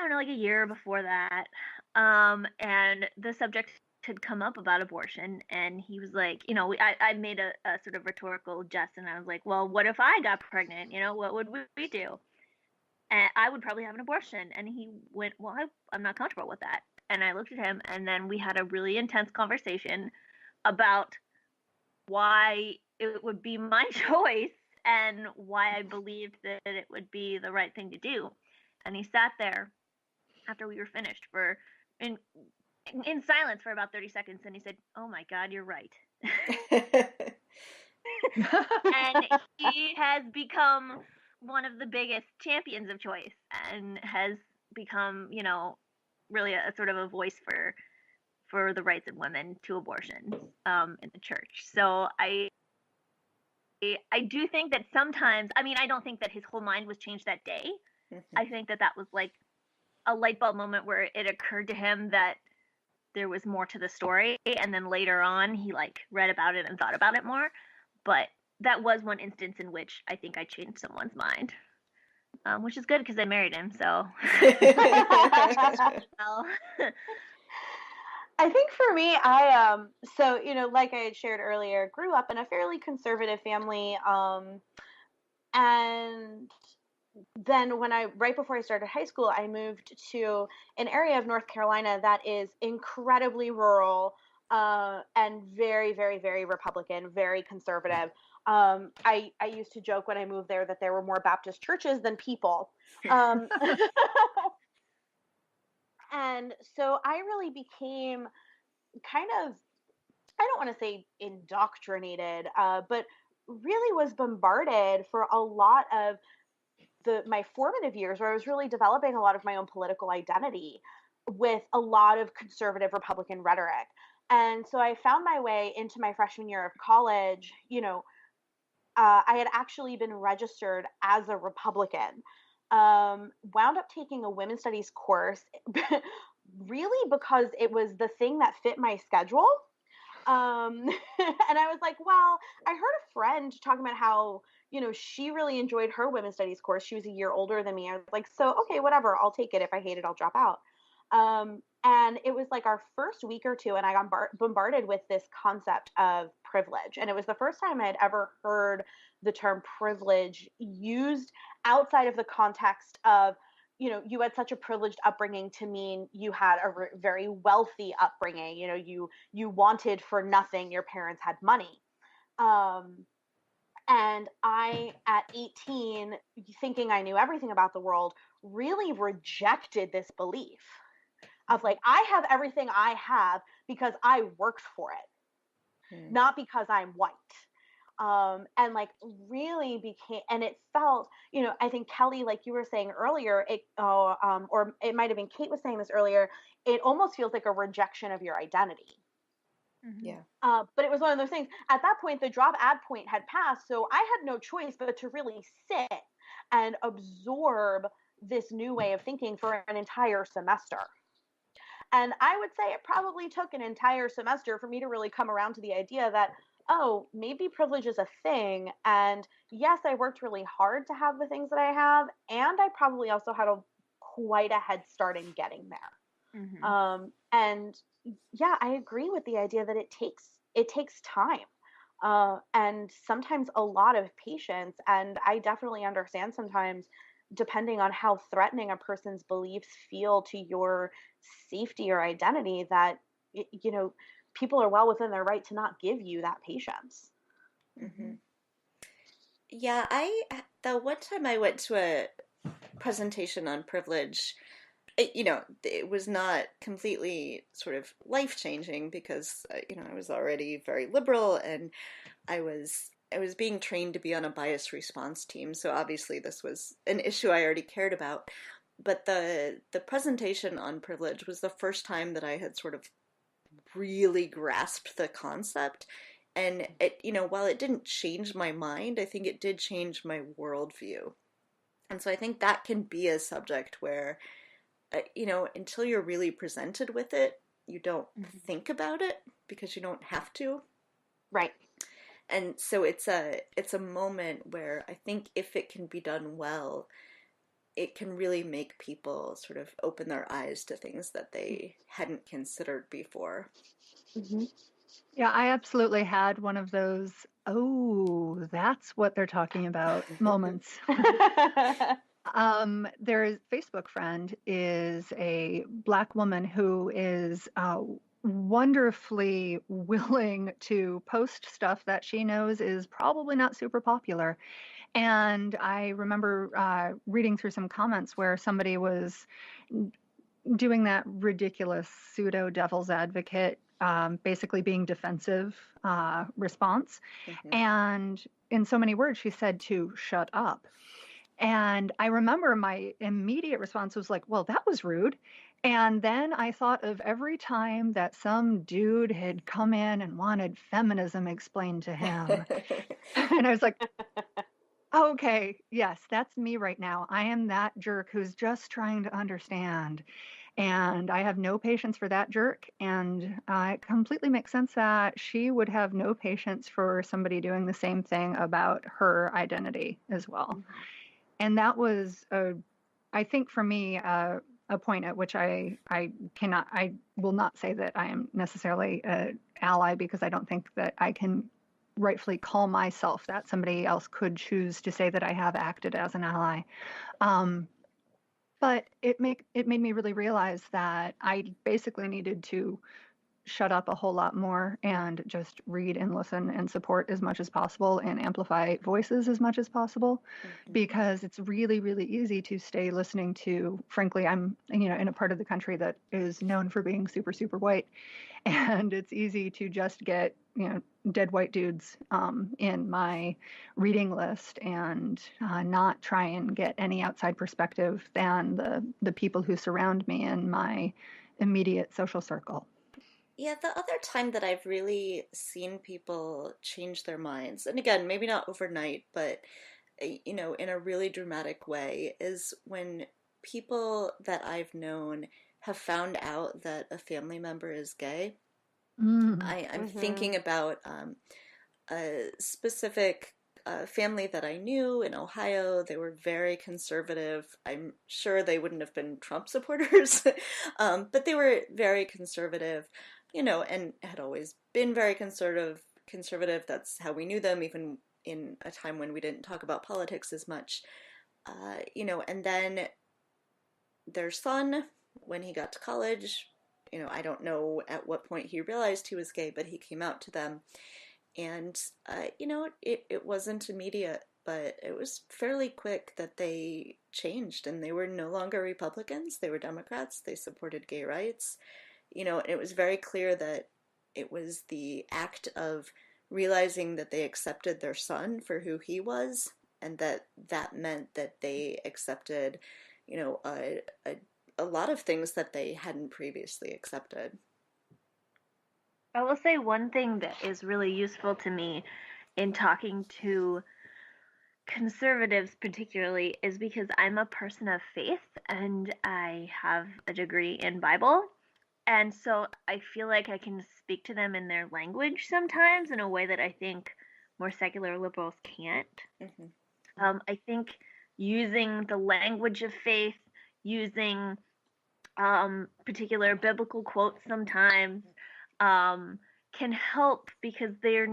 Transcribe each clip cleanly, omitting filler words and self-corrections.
don't know, like a year before that. And the subject had come up about abortion, and he was like, I made a sort of rhetorical jest, and I was like, well, what if I got pregnant? What would we do? And I would probably have an abortion. And he went, well, I'm not comfortable with that. And I looked at him, and then we had a really intense conversation about why it would be my choice and why I believed that it would be the right thing to do. And he sat there after we were finished for in in silence for about 30 seconds, and he said, "Oh my God, you're right." And he has become one of the biggest champions of choice, and has become, really a sort of a voice for the rights of women to abortion in the church. So I do think that sometimes, I mean, I don't think that his whole mind was changed that day. I think that that was like a light bulb moment where it occurred to him that there was more to the story, and then later on he like read about it and thought about it more. But that was one instance in which I think I changed someone's mind, which is good because I married him. So, well, I think for me, so like I had shared earlier, grew up in a fairly conservative family, and then right before I started high school, I moved to an area of North Carolina that is incredibly rural, and very, very, very Republican, very conservative. I used to joke when I moved there that there were more Baptist churches than people. And so I really became kind of, I don't want to say indoctrinated, but really was bombarded for a lot of my formative years, where I was really developing a lot of my own political identity with a lot of conservative Republican rhetoric. And so I found my way into my freshman year of college. I had actually been registered as a Republican. Wound up taking a women's studies course really because it was the thing that fit my schedule. And I was like, well, I heard a friend talking about how, she really enjoyed her women's studies course. She was a year older than me. I was like, so, okay, whatever, I'll take it. If I hate it, I'll drop out. And it was like our first week or two, and I got bombarded with this concept of privilege. And it was the first time I had ever heard the term privilege used outside of the context of, you had such a privileged upbringing to mean you had a very wealthy upbringing. You wanted for nothing. Your parents had money. And I, at 18, thinking I knew everything about the world, really rejected this belief of like, I have everything I have because I worked for it, not because I'm white. And like really became, and it felt, I think Kelly, like you were saying earlier, or it might've been Kate was saying this earlier, it almost feels like a rejection of your identity. Yeah. But it was one of those things. At that point, the drop ad point had passed, so I had no choice but to really sit and absorb this new way of thinking for an entire semester. And I would say it probably took an entire semester for me to really come around to the idea that, oh, maybe privilege is a thing. And yes, I worked really hard to have the things that I have. And I probably also had quite a head start in getting there. mm-hmm. And yeah, I agree with the idea that it takes time. And sometimes a lot of patience. And I definitely understand sometimes, depending on how threatening a person's beliefs feel to your safety or identity, that, people are well within their right to not give you that patience. Mm-hmm. Yeah, the one time I went to a presentation on privilege, it was not completely sort of life-changing because, I was already very liberal, and I was being trained to be on a bias response team, so obviously this was an issue I already cared about. But the presentation on privilege was the first time that I had sort of really grasped the concept. And it, while it didn't change my mind, I think it did change my worldview. And so I think that can be a subject where, until you're really presented with it, you don't think about it because you don't have to. Right. And so it's a moment where I think if it can be done well, it can really make people sort of open their eyes to things that they hadn't considered before. Mhm. Yeah, I absolutely had one of those, oh, that's what they're talking about moments. Their Facebook friend is a Black woman who is wonderfully willing to post stuff that she knows is probably not super popular. And I remember reading through some comments where somebody was doing that ridiculous pseudo devil's advocate, basically being defensive response. Mhm. And in so many words, she said to shut up. And I remember my immediate response was like, well, that was rude. And then I thought of every time that some dude had come in and wanted feminism explained to him. And I was like, okay, yes, that's me right now. I am that jerk who's just trying to understand. And I have no patience for that jerk. And it completely makes sense that she would have no patience for somebody doing the same thing about her identity as well. And that was, I think for me, a point at which I will not say that I am necessarily an ally, because I don't think that I can rightfully call myself that. Somebody else could choose to say that I have acted as an ally. But it made me really realize that I basically needed to shut up a whole lot more and just read and listen and support as much as possible and amplify voices as much as possible, because it's really, really easy to stay listening to, frankly, I'm, in a part of the country that is known for being super, super white. And it's easy to just get, dead white dudes in my reading list and not try and get any outside perspective than the people who surround me in my immediate social circle. Yeah, the other time that I've really seen people change their minds, and again, maybe not overnight, but in a really dramatic way, is when people that I've known have found out that a family member is gay. I'm thinking about a specific family that I knew in Ohio. They were very conservative. I'm sure they wouldn't have been Trump supporters, but they were very conservative, and had always been very conservative. Conservative. That's how we knew them, even in a time when we didn't talk about politics as much. And then their son, when he got to college, I don't know at what point he realized he was gay, but he came out to them. And, it wasn't immediate, but it was fairly quick that they changed, and they were no longer Republicans. They were Democrats. They supported gay rights. And it was very clear that it was the act of realizing that they accepted their son for who he was, and that meant that they accepted, a lot of things that they hadn't previously accepted. I will say one thing that is really useful to me in talking to conservatives, particularly, is because I'm a person of faith and I have a degree in Bible. And so I feel like I can speak to them in their language sometimes in a way that I think more secular liberals can't. I think using the language of faith, using particular biblical quotes sometimes can help, because they're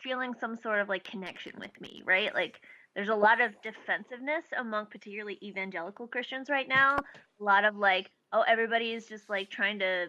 feeling some sort of like connection with me, right? Like there's a lot of defensiveness among particularly evangelical Christians right now. A lot of like, oh, everybody is just like trying to,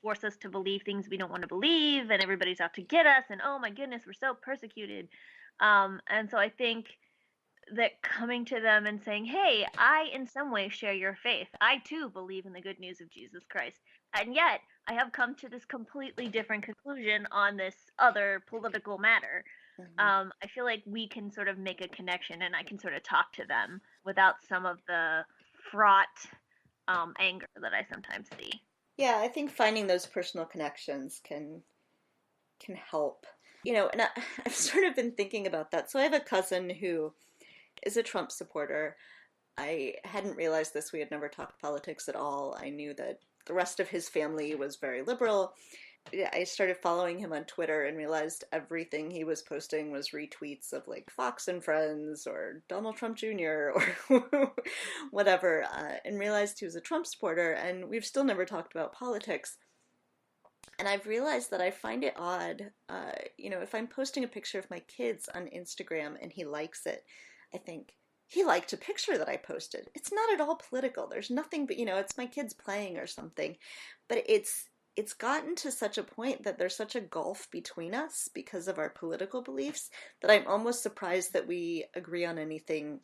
force us to believe things we don't want to believe, and everybody's out to get us, and oh my goodness, we're so persecuted. And so I think that coming to them and saying, hey, I in some way share your faith. I too believe in the good news of Jesus Christ. And yet I have come to this completely different conclusion on this other political matter. I feel like we can sort of make a connection, and I can sort of talk to them without some of the fraught anger that I sometimes see. Yeah, I think finding those personal connections can help. And I've sort of been thinking about that. So I have a cousin who is a Trump supporter. I hadn't realized this. We had never talked politics at all. I knew that the rest of his family was very liberal. I started following him on Twitter and realized everything he was posting was retweets of like Fox and Friends or Donald Trump Jr. or whatever, and realized he was a Trump supporter. And we've still never talked about politics. And I've realized that I find it odd, if I'm posting a picture of my kids on Instagram and he likes it, I think, he liked a picture that I posted. It's not at all political. There's nothing but, it's my kids playing or something. But it's gotten to such a point that there's such a gulf between us because of our political beliefs that I'm almost surprised that we agree on anything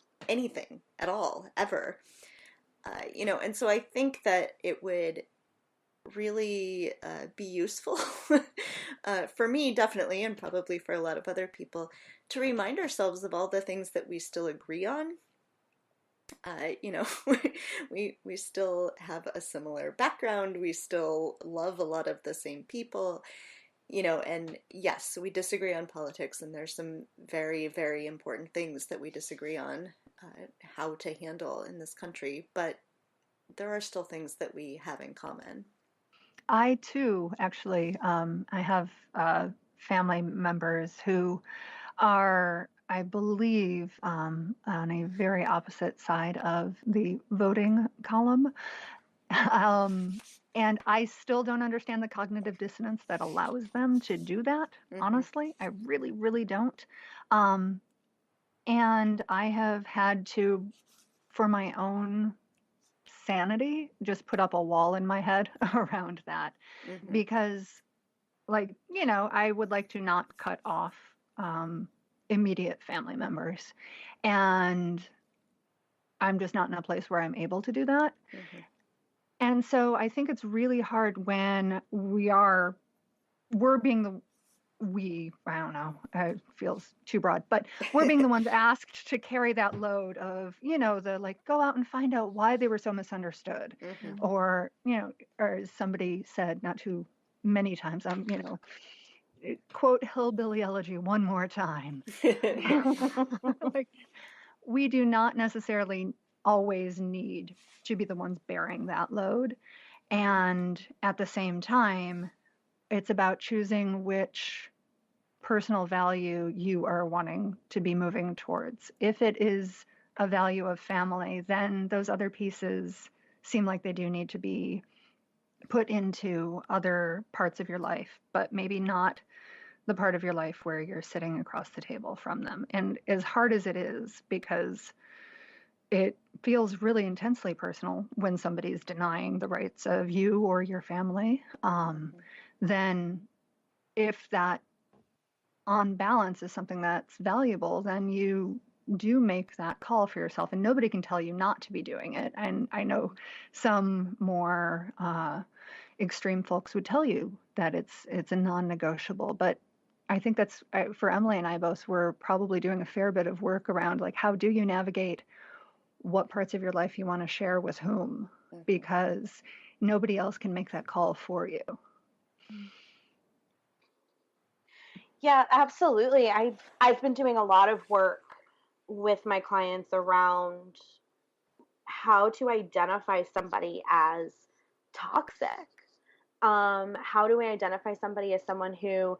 at all, ever. And so I think that it would really be useful for me, definitely, and probably for a lot of other people, to remind ourselves of all the things that we still agree on. We still have a similar background. We still love a lot of the same people, and yes, we disagree on politics, and there's some very, very important things that we disagree on, how to handle in this country, but there are still things that we have in common. I too, actually, I have family members who are, I believe, on a very opposite side of the voting column. And I still don't understand the cognitive dissonance that allows them to do that. Honestly, I really, really don't. And I have had to, for my own sanity, just put up a wall in my head around that, because I would like to not cut off immediate family members, and I'm just not in a place where I'm able to do that. And so I think it's really hard when I don't know, it feels too broad, but we're being the ones asked to carry that load of, go out and find out why they were so misunderstood. Or, or as somebody said not too many times, quote hillbilly elegy one more time. We do not necessarily always need to be the ones bearing that load. And at the same time, it's about choosing which personal value you are wanting to be moving towards. If it is a value of family, then those other pieces seem like they do need to be put into other parts of your life, but maybe not the part of your life where you're sitting across the table from them. And as hard as it is, because it feels really intensely personal when somebody's denying the rights of you or your family, then if that on balance is something that's valuable, then you do make that call for yourself, and nobody can tell you not to be doing it. And I know some more extreme folks would tell you that it's a non-negotiable, but I think that's, for Emily and I both, we're probably doing a fair bit of work around how do you navigate what parts of your life you want to share with whom, because nobody else can make that call for you. Yeah, absolutely. I've been doing a lot of work with my clients around how to identify somebody as toxic. How do we identify somebody as someone who,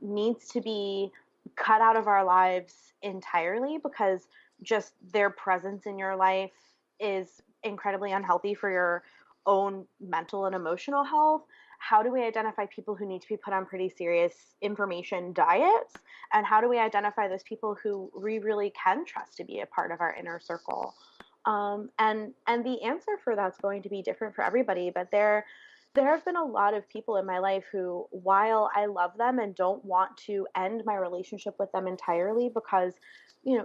needs to be cut out of our lives entirely because just their presence in your life is incredibly unhealthy for your own mental and emotional health? How do we identify people who need to be put on pretty serious information diets? And how do we identify those people who we really can trust to be a part of our inner circle? And the answer for that's going to be different for everybody, but there have been a lot of people in my life who, while I love them and don't want to end my relationship with them entirely because,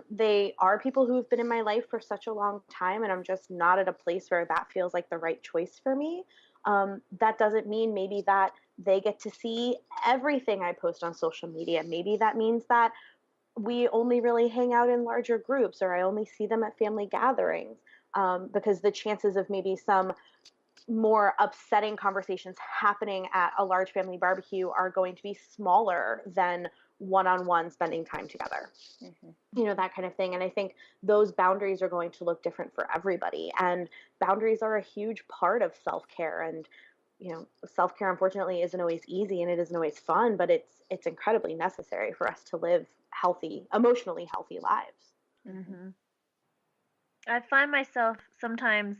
they are people who have been in my life for such a long time, and I'm just not at a place where that feels like the right choice for me. That doesn't mean maybe that they get to see everything I post on social media. Maybe that means that we only really hang out in larger groups, or I only see them at family gatherings, because the chances of maybe some more upsetting conversations happening at a large family barbecue are going to be smaller than one-on-one spending time together. That kind of thing. And I think those boundaries are going to look different for everybody. And boundaries are a huge part of self-care. And self-care unfortunately isn't always easy and it isn't always fun, but it's incredibly necessary for us to live healthy, emotionally healthy lives. I find myself sometimes